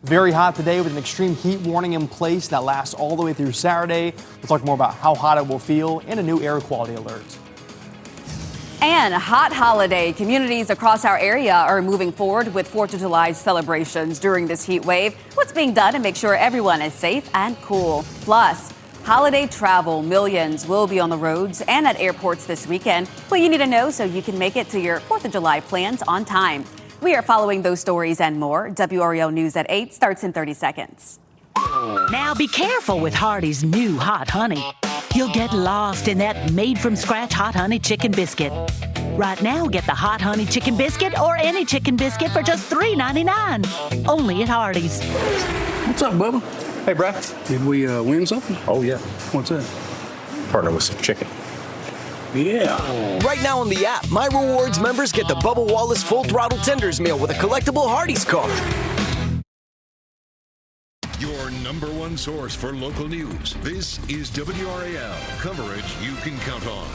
Very hot today with an extreme heat warning in place that lasts all the way through Saturday. We'll talk more about how hot it will feel and a new air quality alert. And a hot holiday. Communities across our area are moving forward with 4th of July celebrations during this heat wave. What's being done to make sure everyone is safe and cool? Plus, holiday travel. Millions will be on the roads and at airports this weekend. What you need to know so you can make it to your 4th of July plans on time. We are following those stories and more. WRAL News at 8 starts in 30 seconds. Now be careful with Hardee's new Hot Honey. You'll get lost in that made-from-scratch Hot Honey chicken biscuit. Right now, get the Hot Honey chicken biscuit or any chicken biscuit for just $3.99. Only at Hardee's. What's up, Bubba? Hey, Brad. Did we win something? Oh, yeah. What's that? Partner with some chicken. Yeah. Right now on the app, My Rewards members get the Bubba Wallace Full Throttle Tenders Meal with a collectible Hardee's card. Your number one source for local news. This is WRAL. Coverage you can count on.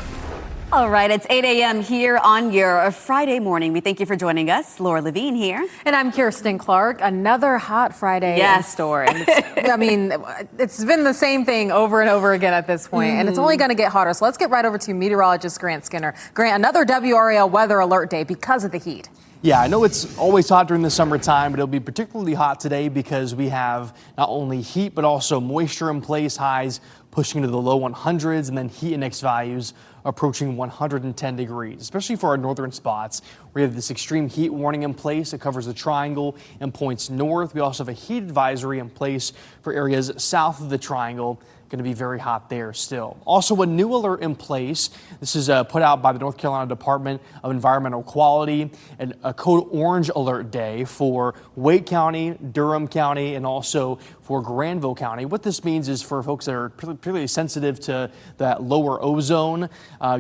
All right, it's 8 a.m. here on your Friday morning. We thank you for joining us. Laura Levine here. And I'm Kirsten Clark. Another hot Friday in store. I mean, it's been the same thing over and over again at this point, and it's only going to get hotter. So let's get right over to meteorologist Grant Skinner. Grant, another WRAL weather alert day because of the heat. Yeah, I know it's always hot during the summertime, but it'll be particularly hot today because we have not only heat, but also moisture in place, highs pushing into the low 100s, and then heat index values approaching 110 degrees, especially for our northern spots. We have this extreme heat warning in place. It covers the triangle and points north. We also have a heat advisory in place for areas south of the triangle. Going to be very hot there still. Also, a new alert in place. This is put out by the North Carolina Department of Environmental Quality, and a code orange alert day for Wake County, Durham County, and also for Granville County. What this means is for folks that are particularly sensitive to that lower ozone,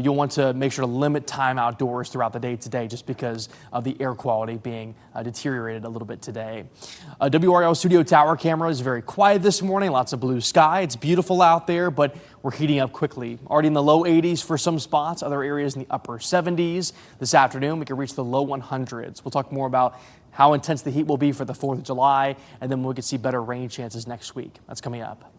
you'll want to make sure to limit time outdoors throughout the day today just because of the air quality being deteriorated a little bit today. WRL studio tower camera is very quiet this morning. Lots of blue sky. It's beautiful out there, but we're heating up quickly. Already in the low 80s for some spots, other areas in the upper 70s. This afternoon, we can reach the low 100s. We'll talk more about how intense the heat will be for the 4th of July, and then we can see better rain chances next week. That's coming up.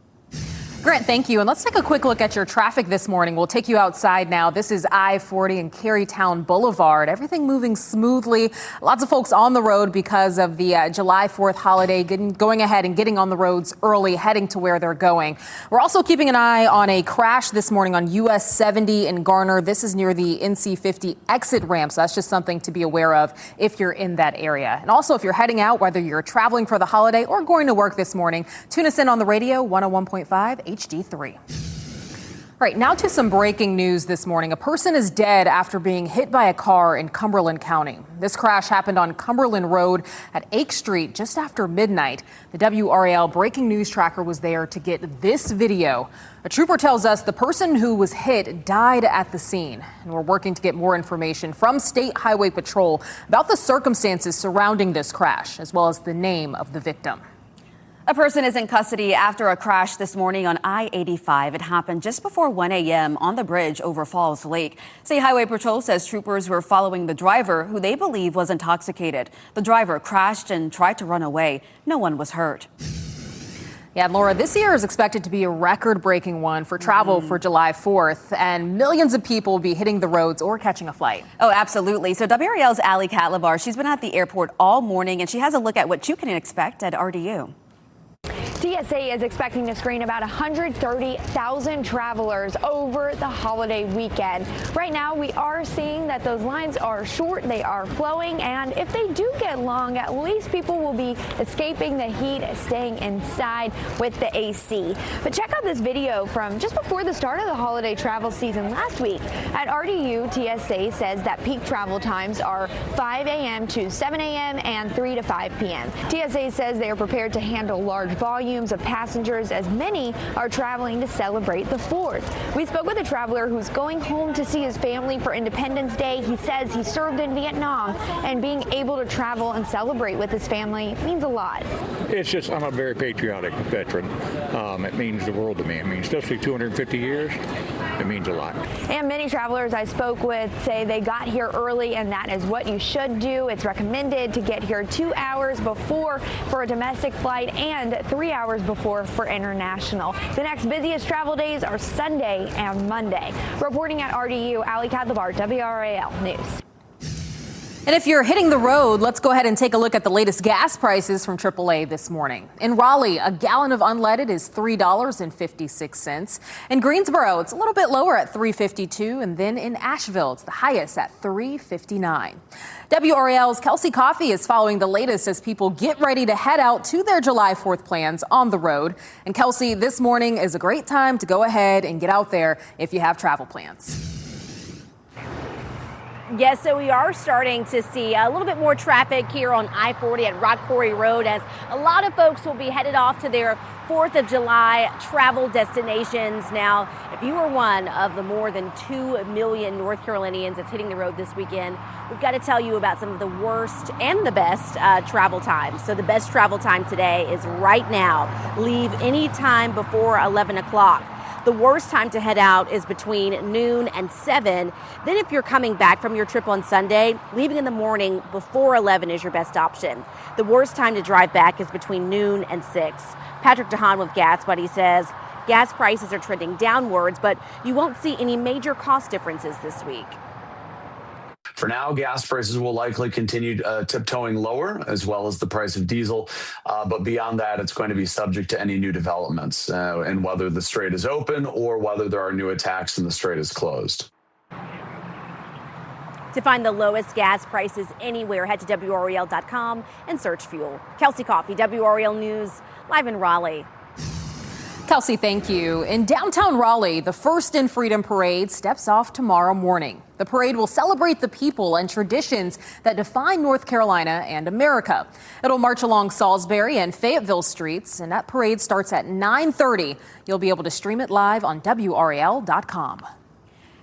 Grant, thank you. And let's take a quick look at your traffic this morning. We'll take you outside now. This is I-40 and Carytown Boulevard. Everything moving smoothly. Lots of folks on the road because of the July 4th holiday, going ahead and getting on the roads early, heading to where they're going. We're also keeping an eye on a crash this morning on US 70 in Garner. This is near the NC 50 exit ramp, so that's just something to be aware of if you're in that area. And also, if you're heading out, whether you're traveling for the holiday or going to work this morning, tune us in on the radio, 101.5 HD3. All right, now to some breaking news this morning. A person is dead after being hit by a car in Cumberland County. This crash happened on Cumberland Road at Ake Street just after midnight. The WRAL breaking news tracker was there to get this video. A trooper tells us the person who was hit died at the scene. And we're working to get more information from State Highway Patrol about the circumstances surrounding this crash, as well as the name of the victim. A person is in custody after a crash this morning on I-85. It happened just before 1 a.m. on the bridge over Falls Lake. State Highway Patrol says troopers were following the driver, who they believe was intoxicated. The driver crashed and tried to run away. No one was hurt. Yeah, Laura, this year is expected to be a record-breaking one for travel for July 4th, and millions of people will be hitting the roads or catching a flight. Oh, absolutely. So WRAL's Allie Catlabar, she's been at the airport all morning, and she has a look at what you can expect at RDU. TSA is expecting to screen about 130,000 travelers over the holiday weekend. Right now, we are seeing that those lines are short, they are flowing, and if they do get long, at least people will be escaping the heat, staying inside with the AC. But check out this video from just before the start of the holiday travel season last week. At RDU, TSA says that peak travel times are 5 a.m. to 7 a.m. and 3 to 5 p.m. TSA says they are prepared to handle large volumes of passengers, as many are traveling to celebrate the 4th. We spoke with a traveler who's going home to see his family for Independence Day. He says he served in Vietnam, and being able to travel and celebrate with his family means a lot. It's just, I'm a very patriotic veteran. It means the world to me. I mean, especially 250 years. It means a lot. And many travelers I spoke with say they got here early, and that is what you should do. It's recommended to get here 2 hours before for a domestic flight and 3 hours before for international. The next busiest travel days are Sunday and Monday. Reporting at RDU, Ali Kadlabar, WRAL News. And if you're hitting the road, let's go ahead and take a look at the latest gas prices from AAA this morning. In Raleigh, a gallon of unleaded is $3.56. In Greensboro, it's a little bit lower at $3.52. And then in Asheville, it's the highest at $3.59. WRAL's Kelsey Coffey is following the latest as people get ready to head out to their July 4th plans on the road. And Kelsey, this morning is a great time to go ahead and get out there if you have travel plans. Yes, so we are starting to see a little bit more traffic here on I-40 at Rock Quarry Road as a lot of folks will be headed off to their 4th of July travel destinations. Now, if you are one of the more than 2 million North Carolinians that's hitting the road this weekend, we've got to tell you about some of the worst and the best travel times. So the best travel time today is right now. Leave any time before 11 o'clock. The worst time to head out is between noon and 7. Then if you're coming back from your trip on Sunday, leaving in the morning before 11 is your best option. The worst time to drive back is between noon and 6. Patrick DeHaan with Gas Buddy says gas prices are trending downwards, but you won't see any major cost differences this week. For now, gas prices will likely continue tiptoeing lower, as well as the price of diesel. But beyond that, it's going to be subject to any new developments and whether the strait is open or whether there are new attacks and the strait is closed. To find the lowest gas prices anywhere, head to WRAL.com and search fuel. Kelsey Coffey, WRAL News, live in Raleigh. Kelsey, thank you. In downtown Raleigh, the First in Freedom Parade steps off tomorrow morning. The parade will celebrate the people and traditions that define North Carolina and America. It'll march along Salisbury and Fayetteville streets, and that parade starts at 9:30. You'll be able to stream it live on WRAL.com.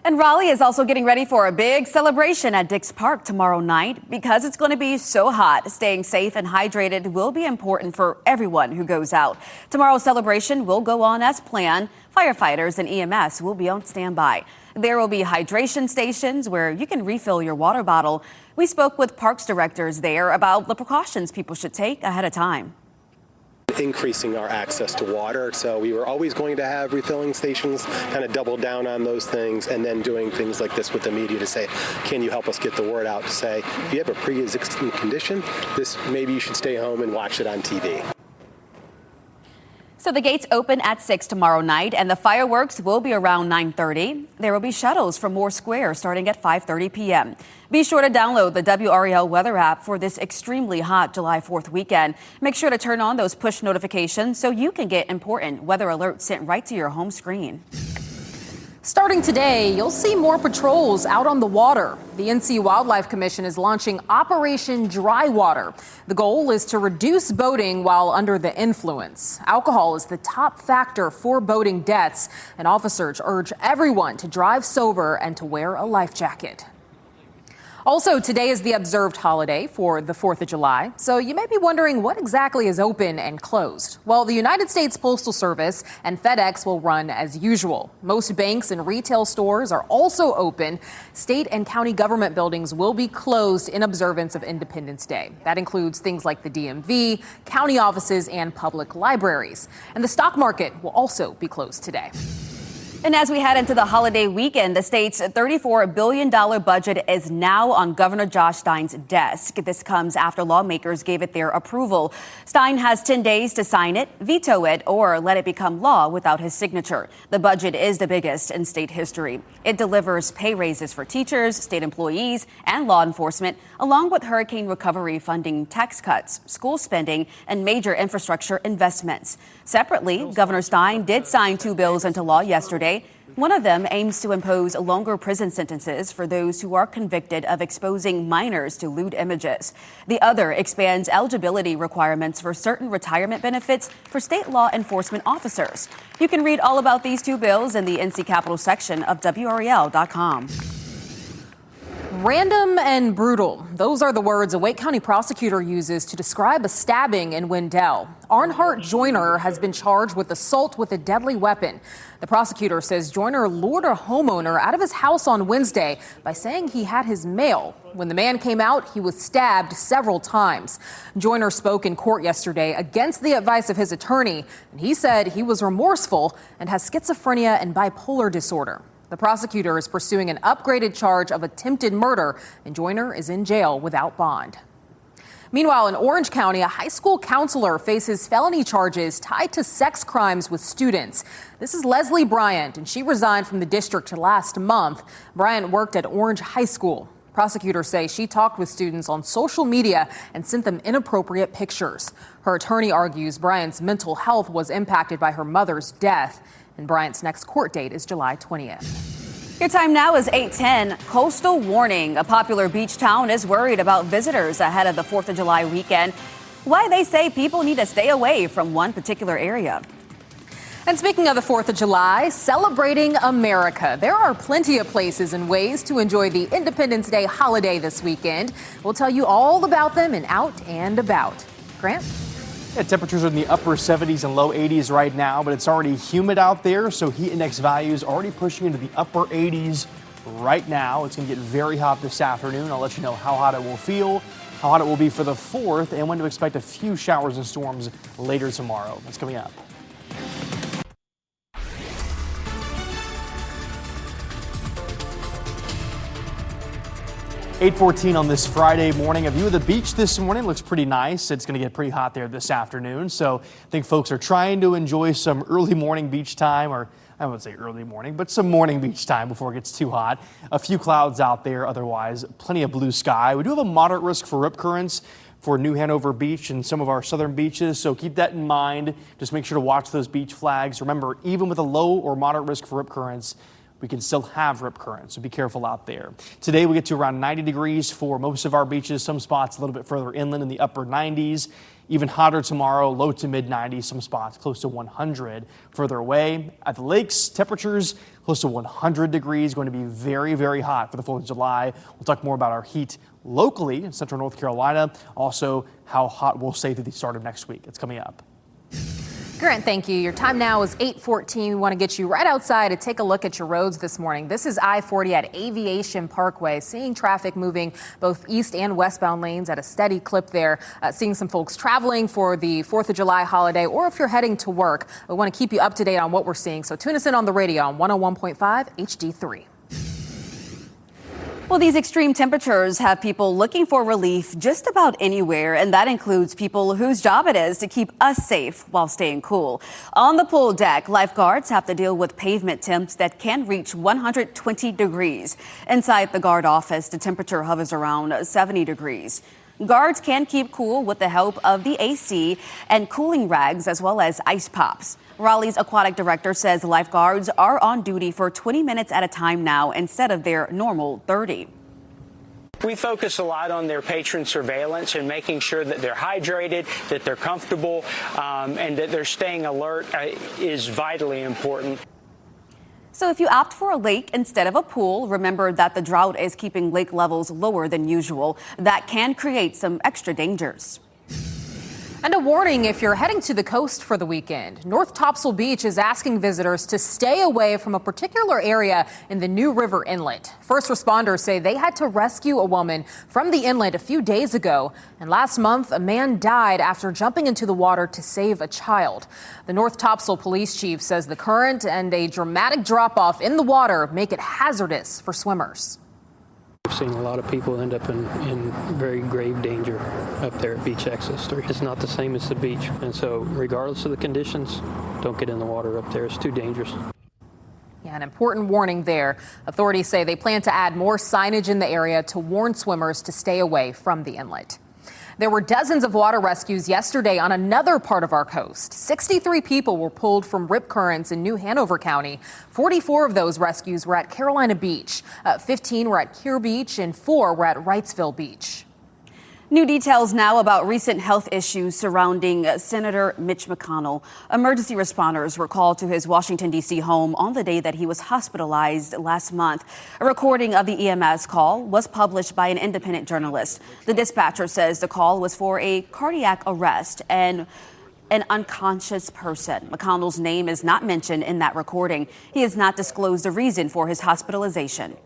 And Raleigh is also getting ready for a big celebration at Dix Park tomorrow night. Because it's going to be so hot, staying safe and hydrated will be important for everyone who goes out. Tomorrow's celebration will go on as planned. Firefighters and EMS will be on standby. There will be hydration stations where you can refill your water bottle. We spoke with parks directors there about the precautions people should take ahead of time. Increasing our access to water. So we were always going to have refilling stations, kind of double down on those things, and then doing things like this with the media to say, can you help us get the word out to say, if you have a pre-existing condition, this maybe you should stay home and watch it on TV. So the gates open at 6 tomorrow night, and the fireworks will be around 9:30. There will be shuttles from Moore Square starting at 5:30 p.m. Be sure to download the WRAL weather app for this extremely hot July 4th weekend. Make sure to turn on those push notifications so you can get important weather alerts sent right to your home screen. Starting today, you'll see more patrols out on the water. The NC Wildlife Commission is launching Operation Dry Water. The goal is to reduce boating while under the influence. Alcohol is the top factor for boating deaths, and officers urge everyone to drive sober and to wear a life jacket. Also, today is the observed holiday for the 4th of July, so you may be wondering what exactly is open and closed. Well, the United States Postal Service and FedEx will run as usual. Most banks and retail stores are also open. State and county government buildings will be closed in observance of Independence Day. That includes things like the DMV, county offices, and public libraries. And the stock market will also be closed today. And as we head into the holiday weekend, the state's $34 billion budget is now on Governor Josh Stein's desk. This comes after lawmakers gave it their approval. Stein has 10 days to sign it, veto it, or let it become law without his signature. The budget is the biggest in state history. It delivers pay raises for teachers, state employees, and law enforcement, along with hurricane recovery funding, tax cuts, school spending, and major infrastructure investments. Separately, Governor Stein did sign 2 bills into law yesterday. One of them aims to impose longer prison sentences for those who are convicted of exposing minors to lewd images. The other expands eligibility requirements for certain retirement benefits for state law enforcement officers. You can read all about these 2 bills in the NC Capitol section of WRAL.com. Random and brutal. Those are the words a Wake County prosecutor uses to describe a stabbing in Wendell. Arnhart Joyner has been charged with assault with a deadly weapon. The prosecutor says Joyner lured a homeowner out of his house on Wednesday by saying he had his mail. When the man came out, he was stabbed several times. Joyner spoke in court yesterday against the advice of his attorney, and he said he was remorseful and has schizophrenia and bipolar disorder. The prosecutor is pursuing an upgraded charge of attempted murder, and Joyner is in jail without bond. Meanwhile, in Orange County, a high school counselor faces felony charges tied to sex crimes with students. This is Leslie Bryant, and she resigned from the district last month. Bryant worked at Orange High School. Prosecutors say she talked with students on social media and sent them inappropriate pictures. Her attorney argues Bryant's mental health was impacted by her mother's death. And Bryant's next court date is July 20th. Your time now is 8:10. Coastal warning. A popular beach town is worried about visitors ahead of the 4th of July weekend. Why they say people need to stay away from one particular area. And speaking of the 4th of July, celebrating America. There are plenty of places and ways to enjoy the Independence Day holiday this weekend. We'll tell you all about them in Out and About. Grant? Yeah, temperatures are in the upper 70s and low 80s right now, but it's already humid out there, so heat index values already pushing into the upper 80s right now. It's going to get very hot this afternoon. I'll let you know how hot it will feel, how hot it will be for the 4th, and when to expect a few showers and storms later tomorrow. That's coming up. .14 on this Friday morning. A view of the beach this morning looks pretty nice. It's going to get pretty hot there this afternoon. So I think folks are trying to enjoy some early morning beach time, or I wouldn't say early morning, but some morning beach time before it gets too hot. A few clouds out there, otherwise plenty of blue sky. We do have a moderate risk for rip currents for New Hanover Beach and some of our southern beaches, so keep that in mind. Just make sure to watch those beach flags. Remember, even with a low or moderate risk for rip currents, we can still have rip currents, so be careful out there. Today we get to around 90 degrees for most of our beaches, some spots a little bit further inland in the upper 90s. Even hotter tomorrow, low to mid 90s, some spots close to 100 further away. At the lakes, temperatures close to 100 degrees, going to be very, very hot for the 4th of July. We'll talk more about our heat locally in central North Carolina, also how hot we'll stay through the start of next week. It's coming up. Grant, thank you. Your time now is 8:14. We want to get you right outside to take a look at your roads this morning. This is I-40 at Aviation Parkway, seeing traffic moving both east and westbound lanes at a steady clip there. Seeing some folks traveling for the 4th of July holiday, or if you're heading to work. We want to keep you up to date on what we're seeing. So tune us in on the radio on 101.5 HD3. Well, these extreme temperatures have people looking for relief just about anywhere, and that includes people whose job it is to keep us safe while staying cool. On the pool deck, lifeguards have to deal with pavement temps that can reach 120 degrees. Inside the guard office, the temperature hovers around 70 degrees. Guards can keep cool with the help of the AC and cooling rags, as well as ice pops. Raleigh's aquatic director says lifeguards are on duty for 20 minutes at a time now instead of their normal 30. We focus a lot on their patron surveillance and making sure that they're hydrated, that they're comfortable, and that they're staying alert is vitally important. So if you opt for a lake instead of a pool, remember that the drought is keeping lake levels lower than usual. That can create some extra dangers. And a warning if you're heading to the coast for the weekend. North Topsail Beach is asking visitors to stay away from a particular area in the New River Inlet. First responders say they had to rescue a woman from the inlet a few days ago. And last month, a man died after jumping into the water to save a child. The North Topsail police chief says the current and a dramatic drop-off in the water make it hazardous for swimmers. We've seen a lot of people end up in very grave danger up there at Beach Access 3. It's not the same as the beach, and so regardless of the conditions, don't get in the water up there. It's too dangerous. Yeah, an important warning there. Authorities say they plan to add more signage in the area to warn swimmers to stay away from the inlet. There were dozens of water rescues yesterday on another part of our coast. 63 people were pulled from rip currents in New Hanover County. 44 of those rescues were at Carolina Beach. 15 were at Kear Beach and 4 were at Wrightsville Beach. New details now about recent health issues surrounding Senator Mitch McConnell. Emergency responders were called to his Washington, D.C. home on the day that he was hospitalized last month. A recording of the EMS call was published by an independent journalist. The dispatcher says the call was for a cardiac arrest and an unconscious person. McConnell's name is not mentioned in that recording. He has not disclosed the reason for his hospitalization.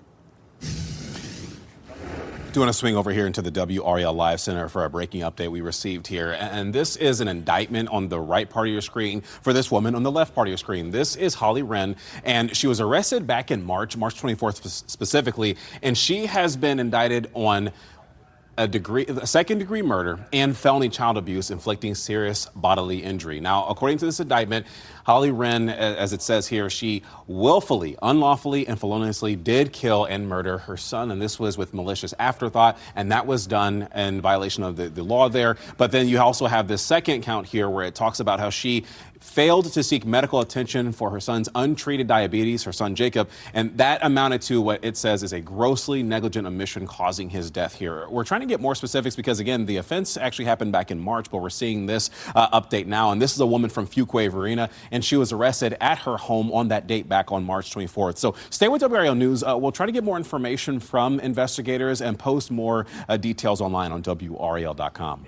Do want to swing over here into the WRAL Live Center for a breaking update we received here. And this is an indictment on the right part of your screen for this woman on the left part of your screen. This is Holly Wren, and she was arrested back in March 24th specifically, and she has been indicted on a second-degree murder and felony child abuse inflicting serious bodily injury. Now, according to this indictment, Holly Wren, as it says here, she willfully, unlawfully, and feloniously did kill and murder her son, and this was with malicious afterthought, and that was done in violation of the law there. But then you also have this second count here where it talks about how she failed to seek medical attention for her son's untreated diabetes, her son Jacob, and that amounted to what it says is a grossly negligent omission causing his death here. We're trying to get more specifics because, again, the offense actually happened back in March, but we're seeing this update now, and this is a woman from Fuquay, Verena, and she was arrested at her home on that date back on March 24th. So stay with WRAL News. We'll try to get more information from investigators and post more details online on WRAL.com.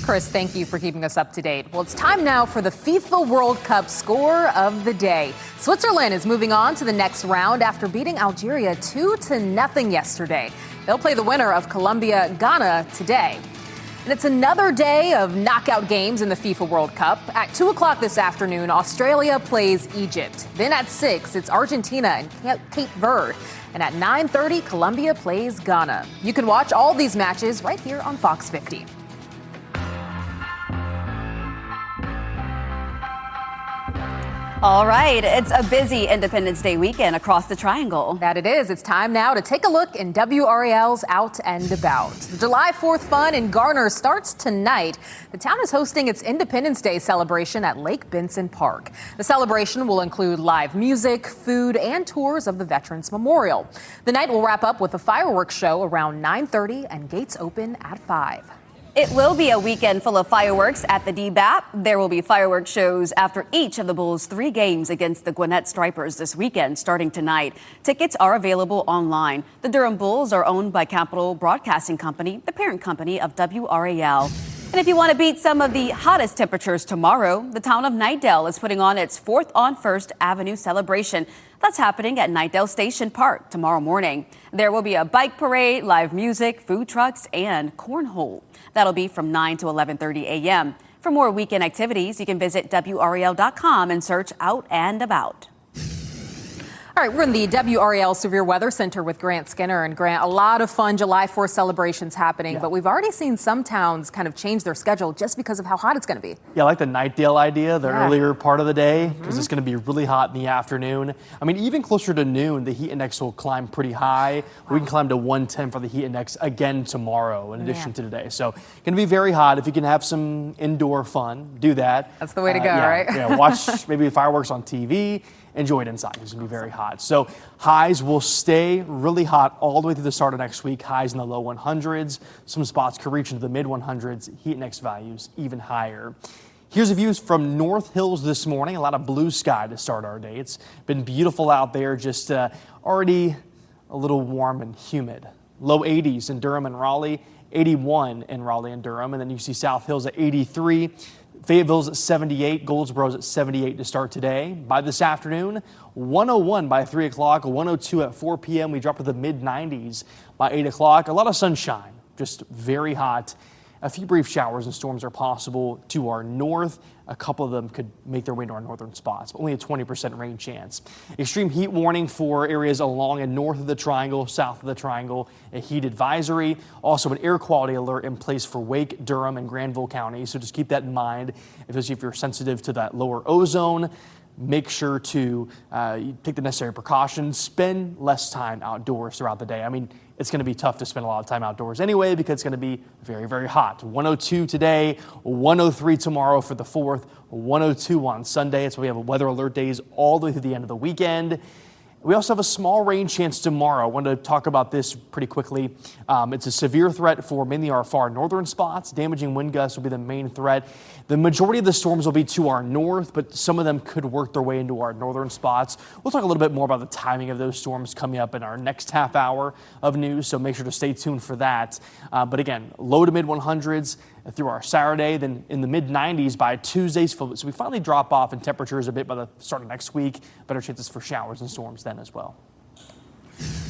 Chris, thank you for keeping us up to date. Well, it's time now for the FIFA World Cup score of the day. Switzerland is moving on to the next round after beating Algeria 2-0 yesterday. They'll play the winner of Colombia-Ghana today. And it's another day of knockout games in the FIFA World Cup. At 2 o'clock this afternoon, Australia plays Egypt. Then at 6, it's Argentina and Cape Verde. And at 9:30, Colombia plays Ghana. You can watch all these matches right here on Fox 50. All right, it's a busy Independence Day weekend across the Triangle. That it is. It's time now to take a look in WRAL's Out and About. The July 4th fun in Garner starts tonight. The town is hosting its Independence Day celebration at Lake Benson Park. The celebration will include live music, food, and tours of the Veterans Memorial. The night will wrap up with a fireworks show around 9:30 and gates open at 5. It will be a weekend full of fireworks at the DBAP. There will be fireworks shows after each of the Bulls' 3 games against the Gwinnett Stripers this weekend, starting tonight. Tickets are available online. The Durham Bulls are owned by Capital Broadcasting Company, the parent company of WRAL. And if you want to beat some of the hottest temperatures tomorrow, the town of Knightdale is putting on its 4th on First Avenue celebration. That's happening at Knightdale Station Park tomorrow morning. There will be a bike parade, live music, food trucks, and cornhole. That'll be from 9 to 11:30 a.m. For more weekend activities, you can visit WRAL.com and search Out and About. All right, we're in the WRAL Severe Weather Center with Grant Skinner. And Grant, a lot of fun July 4th celebrations happening, but we've already seen some towns kind of change their schedule just because of how hot it's going to be. Yeah, I like the Knightdale idea, the earlier part of the day, because it's going to be really hot in the afternoon. I mean, even closer to noon, the heat index will climb pretty high. We can climb to 110 for the heat index again tomorrow in addition to today. So going to be very hot. If you can have some indoor fun, do that. That's the way to go, right? Yeah, watch maybe fireworks on TV. Enjoy it inside. It's going to be very hot. So highs will stay really hot all the way through the start of next week. Highs in the low 100s. Some spots could reach into the mid 100s. Heat index values even higher. Here's the views from North Hills this morning. A lot of blue sky to start our day. It's been beautiful out there, just already a little warm and humid. Low 80s in Durham and Raleigh, 81 in Raleigh and Durham. And then you see South Hills at 83. Fayetteville's at 78, Goldsboro's at 78 to start today. By this afternoon, 101 by 3 o'clock, 102 at 4 p.m. We drop to the mid-90s by 8 o'clock. A lot of sunshine, just very hot. A few brief showers and storms are possible to our north. A couple of them could make their way to our northern spots, but only a 20% rain chance. Extreme heat warning for areas along and north of the Triangle, south of the Triangle, a heat advisory. Also an air quality alert in place for Wake, Durham, and Granville counties. So just keep that in mind, especially if you're sensitive to that lower ozone. Make sure to take the necessary precautions. Spend less time outdoors throughout the day. I mean, it's going to be tough to spend a lot of time outdoors anyway because it's going to be very, very hot. 102 today, 103 tomorrow for the 4th, 102 on Sunday. It's why we have weather alert days all the way through the end of the weekend. We also have a small rain chance tomorrow. I wanted to talk about this pretty quickly. It's a severe threat for mainly our far northern spots. Damaging wind gusts will be the main threat. The majority of the storms will be to our north, but some of them could work their way into our northern spots. We'll talk a little bit more about the timing of those storms coming up in our next half hour of news, so make sure to stay tuned for that. But again, low to mid 100s through our Saturday, then in the mid 90s by Tuesday. So we finally drop off in temperatures a bit by the start of next week. Better chances for showers and storms then as well.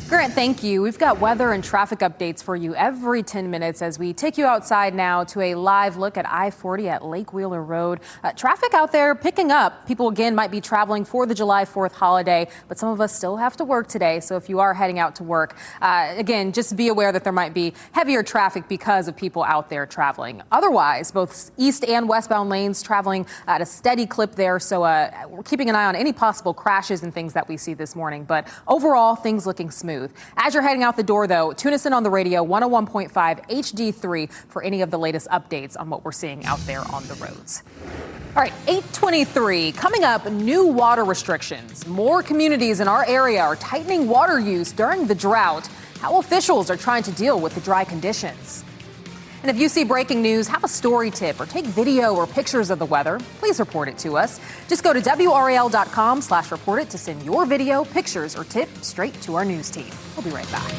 Grant, thank you. We've got weather and traffic updates for you every 10 minutes as we take you outside now to a live look at I-40 at Lake Wheeler Road. Traffic out there picking up. People, again, might be traveling for the July 4th holiday, but some of us still have to work today. So if you are heading out to work, again, just be aware that there might be heavier traffic because of people out there traveling. Otherwise, both east and westbound lanes traveling at a steady clip there. So we're keeping an eye on any possible crashes and things that we see this morning. But overall, things looking smooth. As you're heading out the door, though, tune us in on the radio, 101.5 HD3, for any of the latest updates on what we're seeing out there on the roads. All right, 8:23. Coming up, new water restrictions. More communities in our area are tightening water use during the drought. How officials are trying to deal with the dry conditions. And if you see breaking news, have a story tip, or take video or pictures of the weather, please report it to us. Just go to WRAL.com/report it to send your video, pictures, or tip straight to our news team. We'll be right back.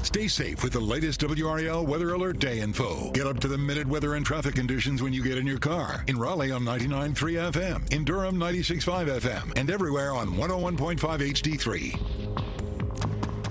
Stay safe with the latest WRAL Weather Alert Day info. Get up to the minute weather and traffic conditions when you get in your car. In Raleigh on 99.3 FM, in Durham 96.5 FM, and everywhere on 101.5 HD3.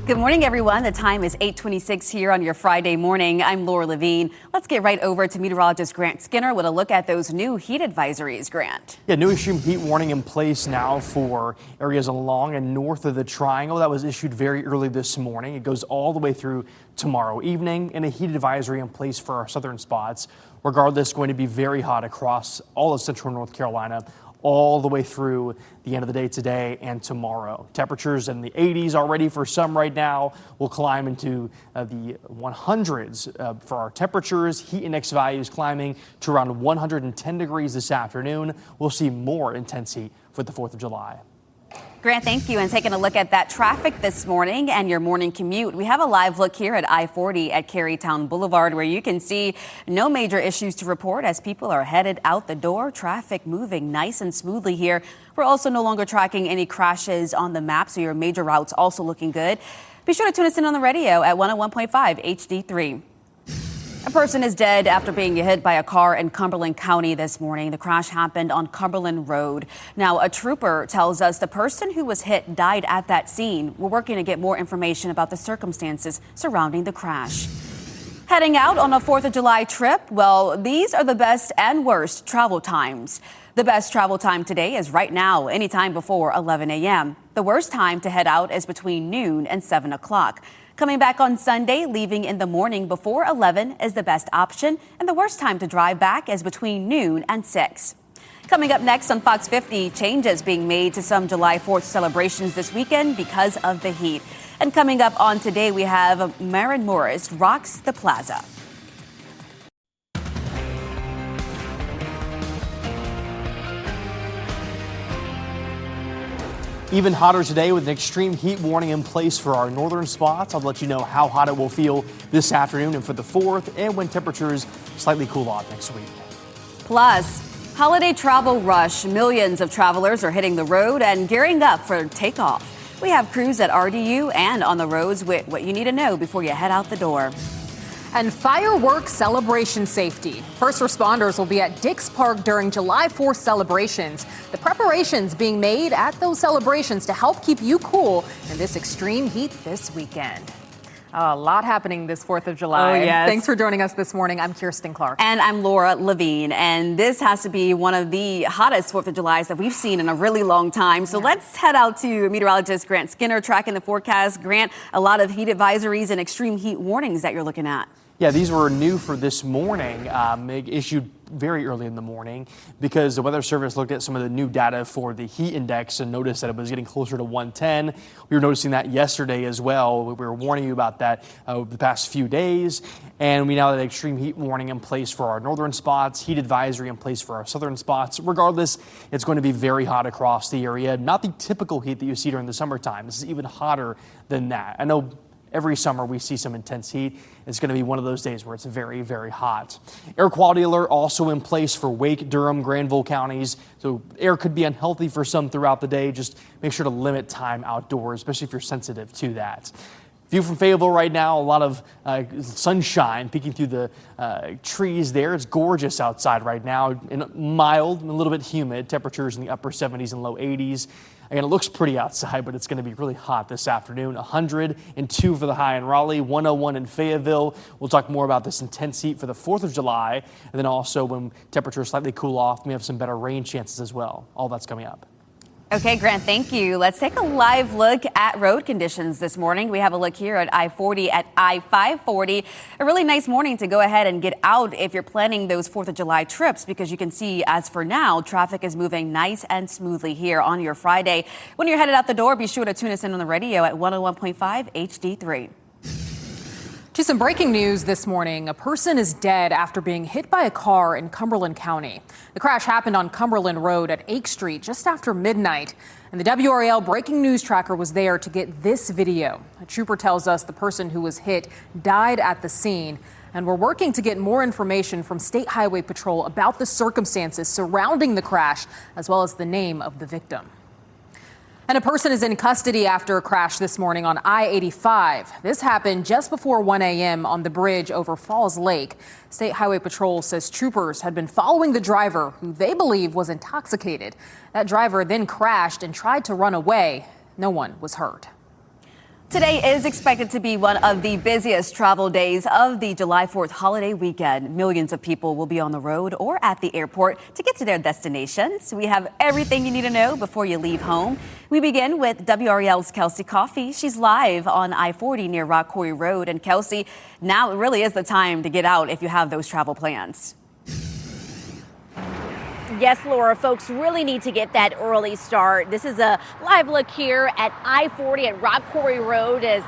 Good morning, everyone. The time is 8:26 here on your Friday morning. I'm Laura Levine. Let's get right over to meteorologist Grant Skinner with a look at those new heat advisories, Grant. Yeah, new extreme heat warning in place now for areas along and north of the Triangle. That was issued very early this morning. It goes all the way through tomorrow evening, and a heat advisory in place for our southern spots. Regardless, going to be very hot across all of central North Carolina, all the way through the end of the day today and tomorrow. Temperatures in the 80s already for some right now. We'll climb into the 100s for our temperatures. Heat index values climbing to around 110 degrees this afternoon. We'll see more intense heat for the 4th of July. Grant, thank you. And taking a look at that traffic this morning and your morning commute, we have a live look here at I-40 at Carytown Boulevard, where you can see no major issues to report as people are headed out the door. Traffic moving nice and smoothly here. We're also no longer tracking any crashes on the map, so your major routes also looking good. Be sure to tune us in on the radio at 101.5 HD3. A person is dead after being hit by a car in Cumberland County this morning. The crash happened on Cumberland Road. Now, a trooper tells us the person who was hit died at that scene. We're working to get more information about the circumstances surrounding the crash. Heading out on a 4th of July trip? Well, these are the best and worst travel times. The best travel time today is right now, anytime before 11 a.m. The worst time to head out is between noon and 7 o'clock. Coming back on Sunday, leaving in the morning before 11 is the best option, and the worst time to drive back is between noon and 6. Coming up next on Fox 50, changes being made to some July 4th celebrations this weekend because of the heat. And coming up on Today, we have Maren Morris rocks the plaza. Even hotter today with an extreme heat warning in place for our northern spots. I'll let you know how hot it will feel this afternoon and for the 4th, and when temperatures slightly cool off next week. Plus, holiday travel rush. Millions of travelers are hitting the road and gearing up for takeoff. We have crews at RDU and on the roads with what you need to know before you head out the door. And fireworks celebration safety. First responders will be at Dix Park during July 4th celebrations. The preparations being made at those celebrations to help keep you cool in this extreme heat this weekend. A lot happening this 4th of July. Oh, yes. Thanks for joining us this morning. I'm Kirsten Clark. And I'm Laura Levine. And this has to be one of the hottest 4th of Julys that we've seen in a really long time. So let's head out to meteorologist Grant Skinner tracking the forecast. Grant, a lot of heat advisories and extreme heat warnings that you're looking at. Yeah, these were new for this morning, issued very early in the morning because the Weather Service looked at some of the new data for the heat index and noticed that it was getting closer to 110. We were noticing that yesterday as well. We were warning you about that over the past few days. And we now have an extreme heat warning in place for our northern spots, heat advisory in place for our southern spots. Regardless, it's going to be very hot across the area. Not the typical heat that you see during the summertime. This is even hotter than that. I know every summer we see some intense heat. It's going to be one of those days where it's very, very hot. Air quality alert also in place for Wake, Durham, Granville counties. So air could be unhealthy for some throughout the day. Just make sure to limit time outdoors, especially if you're sensitive to that. View from Fayetteville right now, a lot of sunshine peeking through the trees there. It's gorgeous outside right now, and mild and a little bit humid. Temperatures in the upper 70s and low 80s. Again, it looks pretty outside, but it's going to be really hot this afternoon. 102 for the high in Raleigh, 101 in Fayetteville. We'll talk more about this intense heat for the 4th of July. And then also when temperatures slightly cool off, we have some better rain chances as well. All that's coming up. Okay, Grant, thank you. Let's take a live look at road conditions this morning. We have a look here at I-40 at I-540. A really nice morning to go ahead and get out if you're planning those 4th of July trips, because you can see as for now, traffic is moving nice and smoothly here on your Friday. When you're headed out the door, be sure to tune us in on the radio at 101.5 HD3. To some breaking news this morning. A person is dead after being hit by a car in Cumberland County. The crash happened on Cumberland Road at Ake Street just after midnight. And the WRAL breaking news tracker was there to get this video. A trooper tells us the person who was hit died at the scene. And we're working to get more information from State Highway Patrol about the circumstances surrounding the crash, as well as the name of the victim. And a person is in custody after a crash this morning on I-85. This happened just before 1 a.m. on the bridge over Falls Lake. State Highway Patrol says troopers had been following the driver, who they believe was intoxicated. That driver then crashed and tried to run away. No one was hurt. Today is expected to be one of the busiest travel days of the July 4th holiday weekend. Millions of people will be on the road or at the airport to get to their destinations. We have everything you need to know before you leave home. We begin with WRAL's Kelsey Coffey. She's live on I-40 near Rock Quarry Road. And Kelsey, now it really is the time to get out if you have those travel plans. Yes, Laura, folks really need to get that early start. This is a live look here at I-40 at Rock Quarry Road as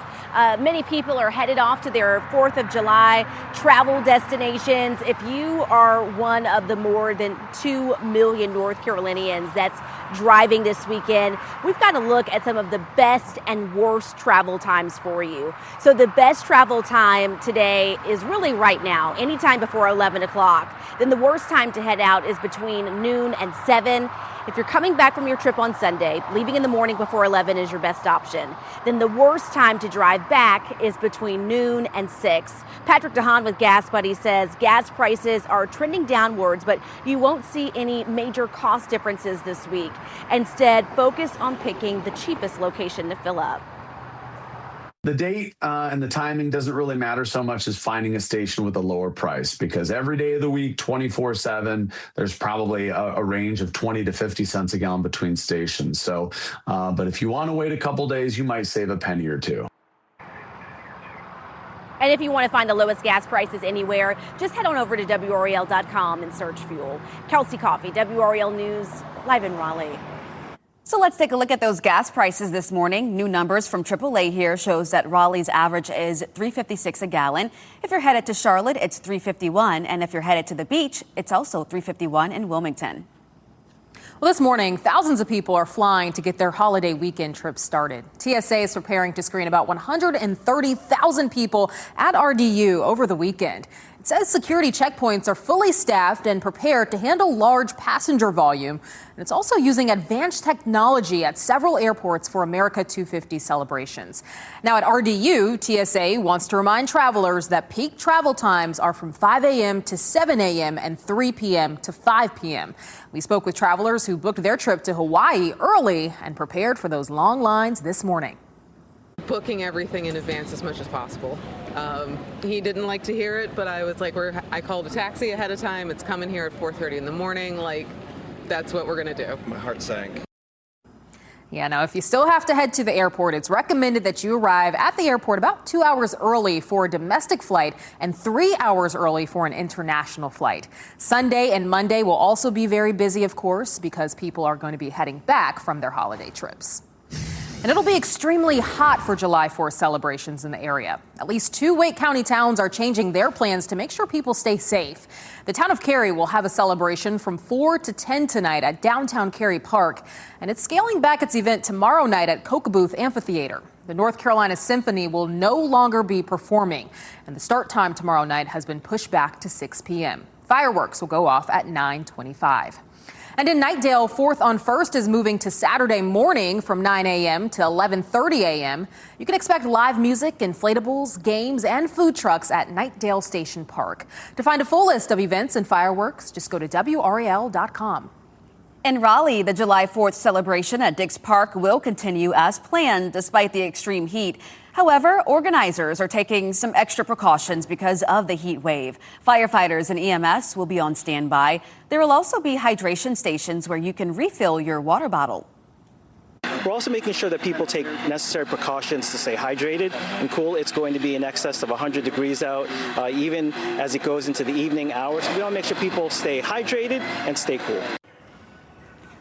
many people are headed off to their 4th of July travel destinations. If you are one of the more than 2 million North Carolinians that's driving this weekend, we've got to look at some of the best and worst travel times for you. So the best travel time today is really right now, anytime before 11 o'clock. Then the worst time to head out is between noon and 7. If you're coming back from your trip on Sunday, leaving in the morning before 11 is your best option. Then the worst time to drive back is between noon and 6. Patrick DeHaan with Gas Buddy says gas prices are trending downwards, but you won't see any major cost differences this week. Instead, focus on picking the cheapest location to fill up. The date and the timing doesn't really matter so much as finding a station with a lower price, because every day of the week, 24/7, there's probably a range of 20 to 50 cents a gallon between stations. So, but if you want to wait a couple days, you might save a penny or two. And if you want to find the lowest gas prices anywhere, just head on over to WRAL.com and search fuel. Kelsey Coffey, WRAL News, live in Raleigh. So let's take a look at those gas prices this morning. New numbers from AAA here shows that Raleigh's average is $3.56 a gallon. If you're headed to Charlotte, it's $3.51. And if you're headed to the beach, it's also $3.51 in Wilmington. Well, this morning, thousands of people are flying to get their holiday weekend trips started. TSA is preparing to screen about 130,000 people at RDU over the weekend. It says security checkpoints are fully staffed and prepared to handle large passenger volume. And it's also using advanced technology at several airports for America 250 celebrations. Now at RDU, TSA wants to remind travelers that peak travel times are from 5 a.m. to 7 a.m. and 3 p.m. to 5 p.m. We spoke with travelers who booked their trip to Hawaii early and prepared for those long lines this morning. Booking everything in advance as much as possible. He didn't like to hear it, but I was like, I called a taxi ahead of time. It's coming here at 4:30 in the morning. Like, that's what we're going to do. My heart sank. Yeah, now if you still have to head to the airport, it's recommended that you arrive at the airport about 2 hours early for a domestic flight and 3 hours early for an international flight. Sunday and Monday will also be very busy, of course, because people are going to be heading back from their holiday trips. And it'll be extremely hot for July 4th celebrations in the area. At least 2 Wake County towns are changing their plans to make sure people stay safe. The town of Cary will have a celebration from 4 to 10 tonight at downtown Cary Park, and it's scaling back its event tomorrow night at Kokobuth Amphitheater. The North Carolina Symphony will no longer be performing, and the start time tomorrow night has been pushed back to 6 p.m. Fireworks will go off at 9:25. And in Knightdale, 4th on 1st is moving to Saturday morning from 9 a.m. to 11:30 a.m. You can expect live music, inflatables, games, and food trucks at Knightdale Station Park. To find a full list of events and fireworks, just go to WRAL.com. In Raleigh, the July 4th celebration at Dix Park will continue as planned despite the extreme heat. However, organizers are taking some extra precautions because of the heat wave. Firefighters and EMS will be on standby. There will also be hydration stations where you can refill your water bottle. We're also making sure that people take necessary precautions to stay hydrated and cool. It's going to be in excess of 100 degrees out, even as it goes into the evening hours. We want to make sure people stay hydrated and stay cool.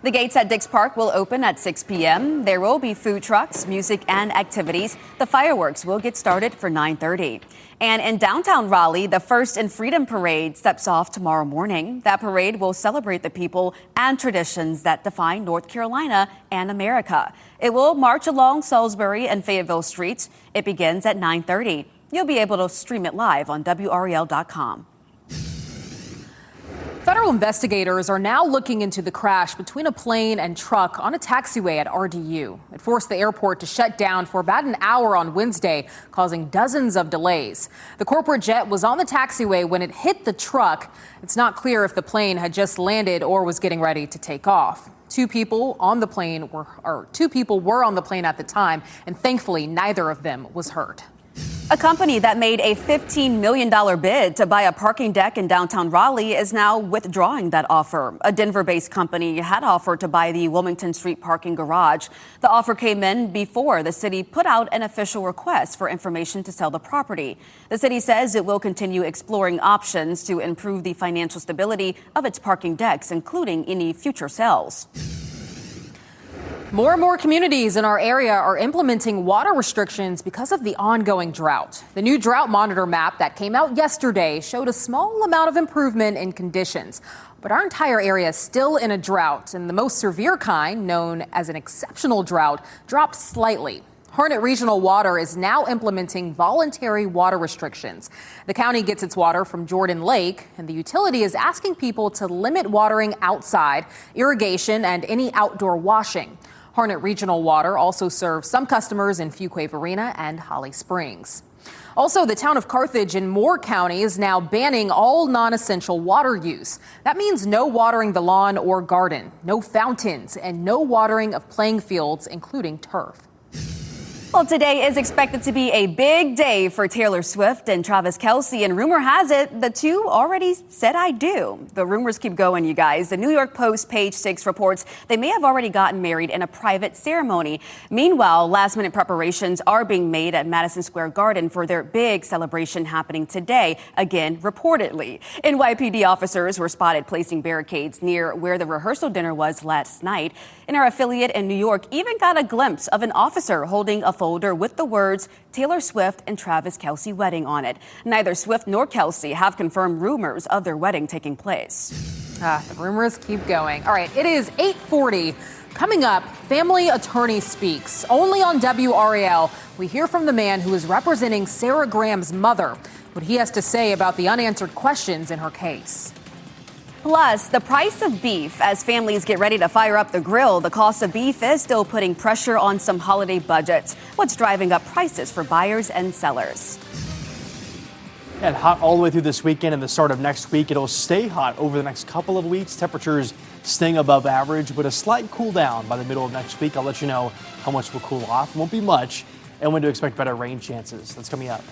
The gates at Dix Park will open at 6 p.m. There will be food trucks, music, and activities. The fireworks will get started for 9:30. And in downtown Raleigh, the First and Freedom Parade steps off tomorrow morning. That parade will celebrate the people and traditions that define North Carolina and America. It will march along Salisbury and Fayetteville streets. It begins at 9:30. You'll be able to stream it live on WRAL.com. Federal investigators are now looking into the crash between a plane and truck on a taxiway at RDU. It forced the airport to shut down for about an hour on Wednesday, causing dozens of delays. The corporate jet was on the taxiway when it hit the truck. It's not clear if the plane had just landed or was getting ready to take off. Two people were on the plane at the time, and thankfully neither of them was hurt. A company that made a $15 million bid to buy a parking deck in downtown Raleigh is now withdrawing that offer. A Denver-based company had offered to buy the Wilmington Street parking garage. The offer came in before the city put out an official request for information to sell the property. The city says it will continue exploring options to improve the financial stability of its parking decks, including any future sales. More and more communities in our area are implementing water restrictions because of the ongoing drought. The new drought monitor map that came out yesterday showed a small amount of improvement in conditions. But our entire area is still in a drought, and the most severe kind, known as an exceptional drought, dropped slightly. Harnett Regional Water is now implementing voluntary water restrictions. The county gets its water from Jordan Lake, and the utility is asking people to limit watering outside, irrigation, and any outdoor washing. Harnett Regional Water also serves some customers in Fuquay Arena and Holly Springs. Also, the town of Carthage in Moore County is now banning all non-essential water use. That means no watering the lawn or garden, no fountains, and no watering of playing fields, including turf. Well, today is expected to be a big day for Taylor Swift and Travis Kelce, and rumor has it the two already said I do. The rumors keep going, you guys. The New York Post page 6 reports they may have already gotten married in a private ceremony. Meanwhile, last-minute preparations are being made at Madison Square Garden for their big celebration happening today, again, reportedly. NYPD officers were spotted placing barricades near where the rehearsal dinner was last night. And our affiliate in New York even got a glimpse of an officer holding a folder with the words Taylor Swift and Travis Kelce wedding on it. Neither Swift nor Kelce have confirmed rumors of their wedding taking place. The rumors keep going. All right, it is 8:40. Coming up, family attorney speaks. Only on WRAL, we hear from the man who is representing Sarah Graham's mother, what he has to say about the unanswered questions in her case. Plus, the price of beef. As families get ready to fire up the grill, the cost of beef is still putting pressure on some holiday budgets. What's driving up prices for buyers and sellers? And hot all the way through this weekend and the start of next week. It'll stay hot over the next couple of weeks. Temperatures staying above average, but a slight cool down by the middle of next week. I'll let you know how much will cool off. Won't be much, and when to expect better rain chances. That's coming up.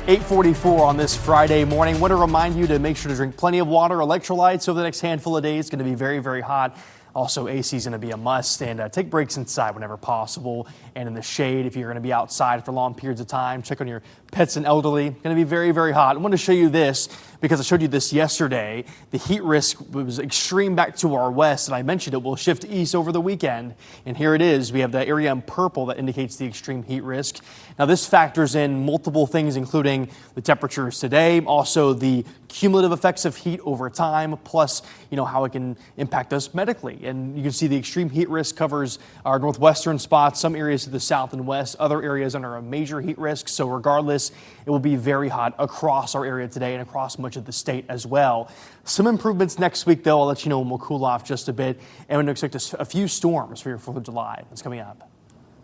8:44 on this Friday morning. I want to remind you to make sure to drink plenty of water, electrolytes over the next handful of days. It's going to be very, very hot. Also, AC is going to be a must, and take breaks inside whenever possible and in the shade if you're going to be outside for long periods of time. Check on your pets and elderly. Going to be very, very hot. I want to show you this because I showed you this yesterday. The heat risk was extreme back to our west, and I mentioned it will shift east over the weekend. And here it is. We have the area in purple that indicates the extreme heat risk. Now, this factors in multiple things, including the temperatures today, also the cumulative effects of heat over time, plus, how it can impact us medically. And you can see the extreme heat risk covers our northwestern spots, some areas to the south and west, other areas under a major heat risk. So regardless, it will be very hot across our area today and across much of the state as well. Some improvements next week, though. I'll let you know when we'll cool off just a bit. And we're going to expect a few storms for your 4th of July. That's coming up.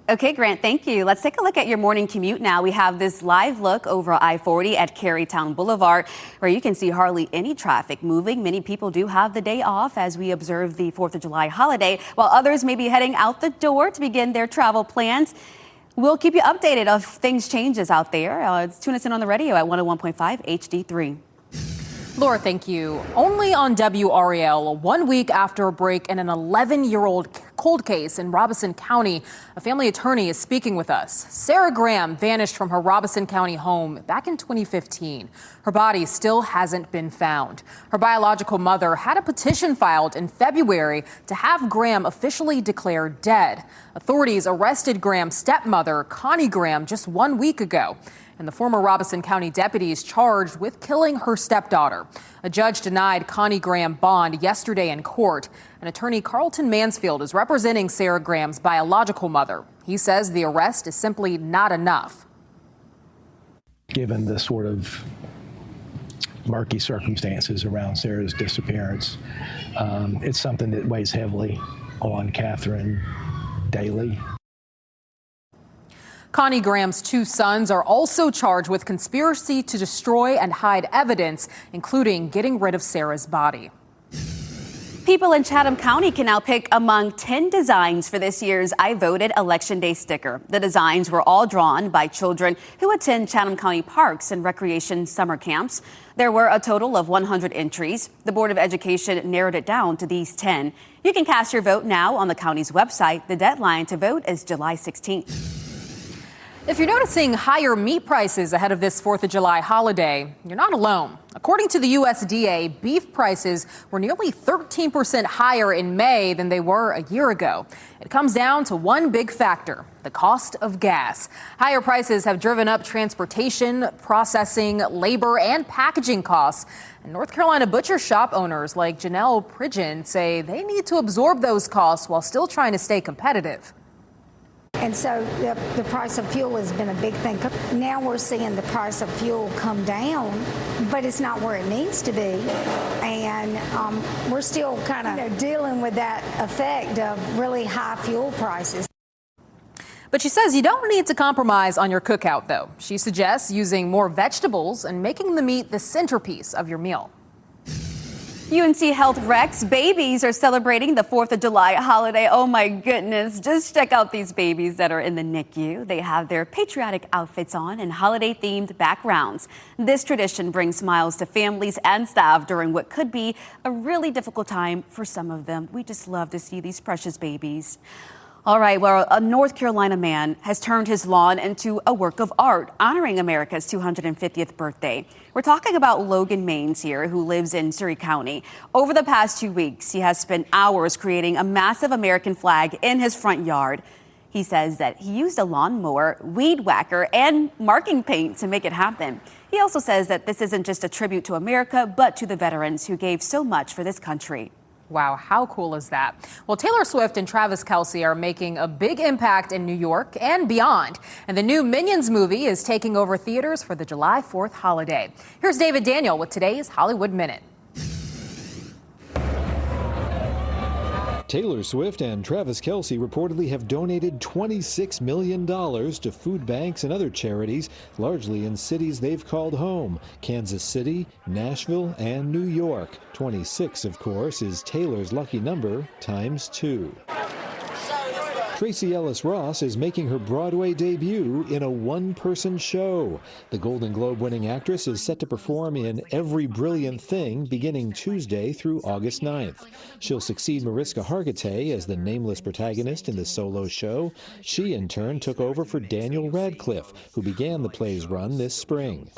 Okay, Grant, thank you. Let's take a look at your morning commute now. We have this live look over I-40 at Carytown Boulevard, where you can see hardly any traffic moving. Many people do have the day off as we observe the 4th of July holiday, while others may be heading out the door to begin their travel plans. We'll keep you updated if things changes out there. Tune us in on the radio at 101.5 HD3. Laura, thank you. Only on WRAL, 1 week after a break in an 11-year-old cold case in Robeson County, a family attorney is speaking with us. Sarah Graham vanished from her Robeson County home back in 2015. Her body still hasn't been found. Her biological mother had a petition filed in February to have Graham officially declared dead. Authorities arrested Graham's stepmother, Connie Graham, just 1 week ago. And the former Robeson County deputy is charged with killing her stepdaughter. A judge denied Connie Graham bond yesterday in court. And attorney Carlton Mansfield is representing Sarah Graham's biological mother. He says the arrest is simply not enough. Given the sort of murky circumstances around Sarah's disappearance, it's something that weighs heavily on Catherine daily. Connie Graham's 2 sons are also charged with conspiracy to destroy and hide evidence, including getting rid of Sarah's body. People in Chatham County can now pick among 10 designs for this year's I Voted Election Day sticker. The designs were all drawn by children who attend Chatham County parks and recreation summer camps. There were a total of 100 entries. The Board of Education narrowed it down to these 10. You can cast your vote now on the county's website. The deadline to vote is July 16th. If you're noticing higher meat prices ahead of this 4th of July holiday, you're not alone. According to the USDA, beef prices were nearly 13% higher in May than they were a year ago. It comes down to one big factor: the cost of gas. Higher prices have driven up transportation, processing, labor, and packaging costs. And North Carolina butcher shop owners like Janelle Pridgeon say they need to absorb those costs while still trying to stay competitive. And so the price of fuel has been a big thing. Now we're seeing the price of fuel come down, but it's not where it needs to be. And we're still kind of dealing with that effect of really high fuel prices. But she says you don't need to compromise on your cookout, though. She suggests using more vegetables and making the meat the centerpiece of your meal. UNC Health Rex babies are celebrating the 4th of July holiday. Oh my goodness, just check out these babies that are in the NICU. They have their patriotic outfits on and holiday themed backgrounds. This tradition brings smiles to families and staff during what could be a really difficult time for some of them. We just love to see these precious babies. All right, well, a North Carolina man has turned his lawn into a work of art, honoring America's 250th birthday. We're talking about Logan Maines here, who lives in Surry County. Over the past 2 weeks, he has spent hours creating a massive American flag in his front yard. He says that he used a lawnmower, weed whacker, and marking paint to make it happen. He also says that this isn't just a tribute to America, but to the veterans who gave so much for this country. Wow, how cool is that? Well, Taylor Swift and Travis Kelce are making a big impact in New York and beyond. And the new Minions movie is taking over theaters for the July 4th holiday. Here's David Daniel with today's Hollywood Minute. Taylor Swift and Travis Kelce reportedly have donated $26 million to food banks and other charities, largely in cities they've called home: Kansas City, Nashville, and New York. 26, of course, is Taylor's lucky number times 2. Tracy Ellis Ross is making her Broadway debut in a one-person show. The Golden Globe-winning actress is set to perform in Every Brilliant Thing beginning Tuesday through August 9th. She'll succeed Mariska Hargitay as the nameless protagonist in the solo show. She, in turn, took over for Daniel Radcliffe, who began the play's run this spring.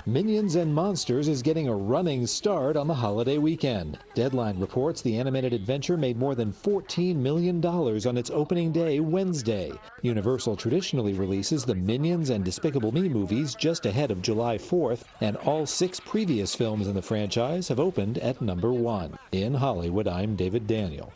Minions and Monsters is getting a running start on the holiday weekend. Deadline reports the animated adventure made more than $14 million on its opening day Wednesday. Universal traditionally releases the Minions and Despicable Me movies just ahead of July 4th, and all 6 previous films in the franchise have opened at number 1. In Hollywood, I'm David Daniel.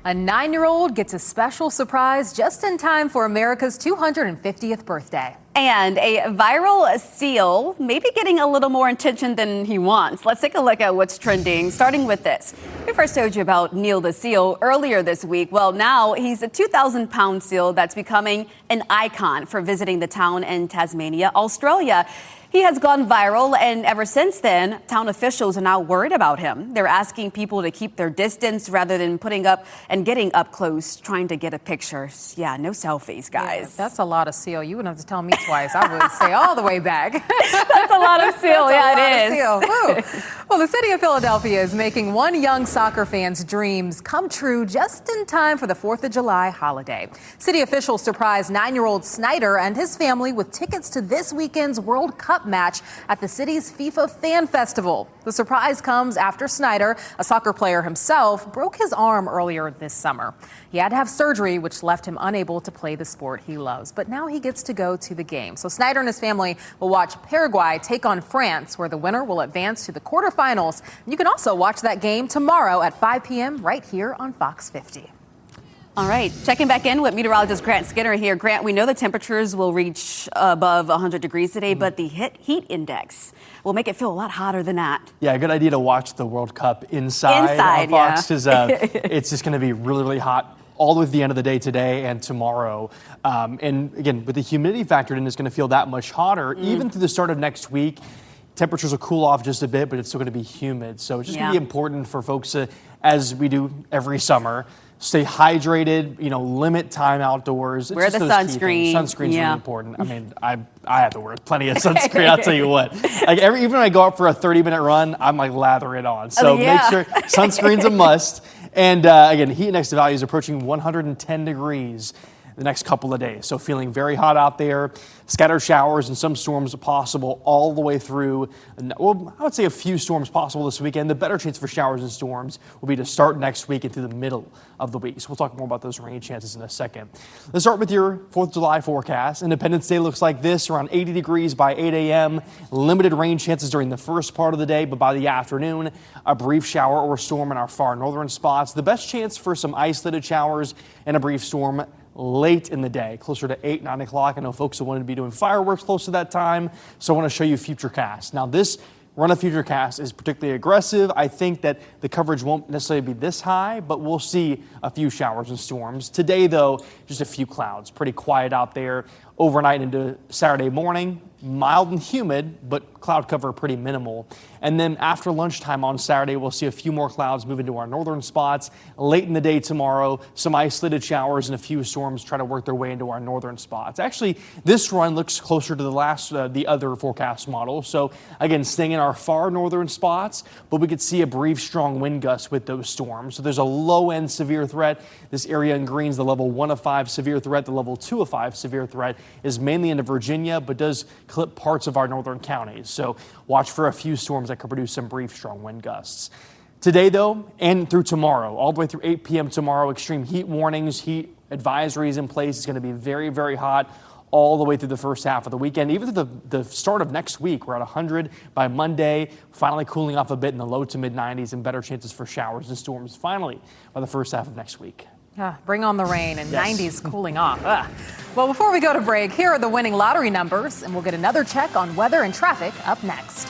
A 9-year-old gets a special surprise just in time for America's 250th birthday. And a viral seal may be getting a little more attention than he wants. Let's take a look at what's trending, starting with this. We first told you about Neil the seal earlier this week. Well, now he's a 2,000-pound seal that's becoming an icon for visiting the town in Tasmania, Australia. He has gone viral, and ever since then, town officials are now worried about him. They're asking people to keep their distance rather than putting up and getting up close, trying to get a picture. Yeah, no selfies, guys. Yeah, that's a lot of seal. You wouldn't have to tell me twice. I would say all the way back. That's a lot of seal. Yeah, it is. Well, the city of Philadelphia is making one young soccer fan's dreams come true just in time for the 4th of July holiday. City officials surprised 9-year-old Snyder and his family with tickets to this weekend's World Cup match at the city's FIFA Fan Festival. The surprise comes after Snyder, a soccer player himself, broke his arm earlier this summer. He had to have surgery, which left him unable to play the sport he loves. But now he gets to go to the game. So Snyder and his family will watch Paraguay take on France, where the winner will advance to the quarterfinals. You can also watch that game tomorrow at 5 p.m. right here on Fox 50. All right, checking back in with meteorologist Grant Skinner here. Grant, we know the temperatures will reach above 100 degrees today, but the heat index will make it feel a lot hotter than that. Yeah, good idea to watch the World Cup inside on Fox, because it's just going to be really, really hot all the way to the end of the day today and tomorrow. And again, with the humidity factored in, it's going to feel that much hotter. Even through the start of next week, temperatures will cool off just a bit, but it's still going to be humid. So it's just going to be important for folks to, as we do every summer, stay hydrated, limit time outdoors. Wear the sunscreen. Sunscreen's really important. I mean, I have to wear plenty of sunscreen, I'll tell you what. Like even when I go out for a 30-minute run, I'm like lather it on. So make sure sunscreen's a must. And again, heat index values approaching 110 degrees the next couple of days. So feeling very hot out there. Scattered showers and some storms possible all the way through. Well, I would say a few storms possible this weekend. The better chance for showers and storms will be to start next week and through the middle of the week. So we'll talk more about those rain chances in a second. Let's start with your 4th of July forecast. Independence Day looks like this, around 80 degrees by 8 a.m. Limited rain chances during the first part of the day, but by the afternoon, a brief shower or storm in our far northern spots. The best chance for some isolated showers and a brief storm late in the day, closer to 8, 9 o'clock. I know folks will want to be doing fireworks close to that time, so I want to show you Futurecast. Now, this run of Futurecast is particularly aggressive. I think that the coverage won't necessarily be this high, but we'll see a few showers and storms. Today, though, just a few clouds. Pretty quiet out there. Overnight into Saturday morning, mild and humid, but cloud cover pretty minimal. And then after lunchtime on Saturday, we'll see a few more clouds move into our northern spots. Late in the day tomorrow, some isolated showers and a few storms try to work their way into our northern spots. Actually, this run looks closer to the other forecast model. So again, staying in our far northern spots, but we could see a brief strong wind gust with those storms. So there's a low end severe threat. This area in green is the level 1 of 5 severe threat. The level 2 of 5 severe threat is mainly into Virginia, but does clip parts of our northern counties. So watch for a few storms that could produce some brief strong wind gusts. Today, though, and through tomorrow, all the way through 8 p.m. tomorrow, extreme heat warnings, heat advisories in place. It's going to be very, very hot all the way through the first half of the weekend. Even through the start of next week, we're at 100 by Monday, finally cooling off a bit in the low to mid 90s and better chances for showers and storms finally by the first half of next week. Bring on the rain and 90s cooling off. Well, before we go to break, here are the winning lottery numbers, and we'll get another check on weather and traffic up next.